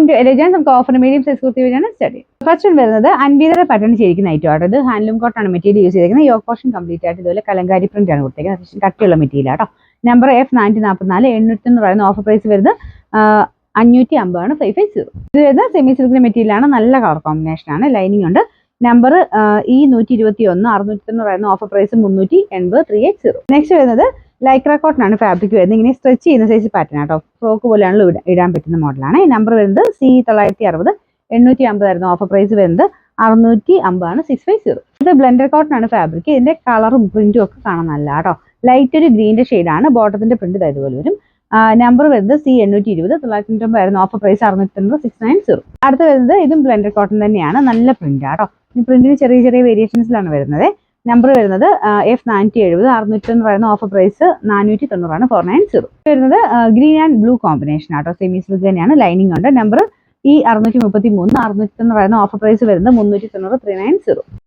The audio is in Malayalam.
ടു എലഗൻസ് നമുക്ക് ഓഫർ മീഡിയം സൈസ് കുർത്തി വരെയാണ് സ്റ്റാർട്ട് ചെയ്യുന്നത്. ഫസ്റ്റ് വരുന്നത് അൻപീതര പാറ്റേൺ ചെയ്തിരിക്കുന്ന ഐറ്റം ആണ്. ഇത് ഹാൻഡ്ലൂം കോട്ടാണ് മെറ്റീരിയൽ യൂസ് ചെയ്തിരിക്കുന്നത്. യോക്ക് പോർഷൻ കംപ്ലീറ്റ് ആയിട്ട് ഇതുപോലെ കലങ്കാരി പ്രിന്റ് ആണ് കൊടുത്തേക്കുന്നത്. അത്യാവശ്യം കട്ടിയുള്ള മെറ്റീരിയൽ ആട്ടോ. നമ്പർ F444 800 പറയുന്ന ഓഫർ പ്രൈസ് വരുന്നത് 550 ആണ് 550. ഇത് വരുന്നത് സെമി സിൽക്കിന്റെ മെറ്റീരിയൽ ആണ്. നല്ല കളർ കോമ്പിനേഷൻ ആണ്. ലൈനിങ് ഉണ്ട്. നമ്പർ E121 690 പറയുന്ന ഓഫർ പ്രൈസ് 380 380. നെക്സ്റ്റ് വരുന്നത് ലൈക്ര കോട്ടൺ ആണ് ഫാബ്രിക് വരുന്നത്. ഇങ്ങനെ സ്ട്രെച്ച് ചെയ്യുന്ന സൈസ് പാറ്റേൺ ആട്ടോ. ഫ്രോക്ക് പോലെയാണല്ലോ ഇടാൻ പറ്റുന്ന മോഡലാണ്. നമ്പർ വരുന്നത് C960 850 ആയിരുന്നു ഓഫർ പ്രൈസ് വരുന്നത് 650 ആണ് 650. ഇത് ബ്ലെൻഡർ കോട്ടൺ ആണ് ഫാബ്രിക്. ഇതിന്റെ കളറും പ്രിന്റും ഒക്കെ കാണാൻ നല്ല കേട്ടോ. ലൈറ്റ് ഒരു ഗ്രീന്റെ ഷെയ്ഡാണ്. ബോട്ടത്തിന്റെ പ്രിന്റ് ഇതുപോലെ വരും. നമ്പർ വരുന്നത് C820 990 ആയിരുന്നു ഓഫർ പ്രൈസ് 690 690. അടുത്ത് വരുന്നത് ഇതും ബ്ലെൻഡർ കോട്ടൺ തന്നെയാണ്. നല്ല പ്രിന്റ് ആട്ടോ. ഈ പ്രിന്റിന് ചെറിയ ചെറിയ വേരിയേഷൻസിലാണ് വരുന്നത്. നമ്പർ വരുന്നത് F470 690 പറയുന്ന ഓഫർ പ്രൈസ് 490 ആണ് 490. വരുന്നത് ഗ്രീൻ ആൻഡ് ബ്ലൂ കോമ്പിനേഷൻ ആട്ടോ. സെമി സിൽക്ക് തന്നെയാണ്. ലൈനിങ് ഉണ്ട്. നമ്പർ E633 690 പറയുന്ന ഓഫർ പ്രൈസ് വരുന്നത് 390 390.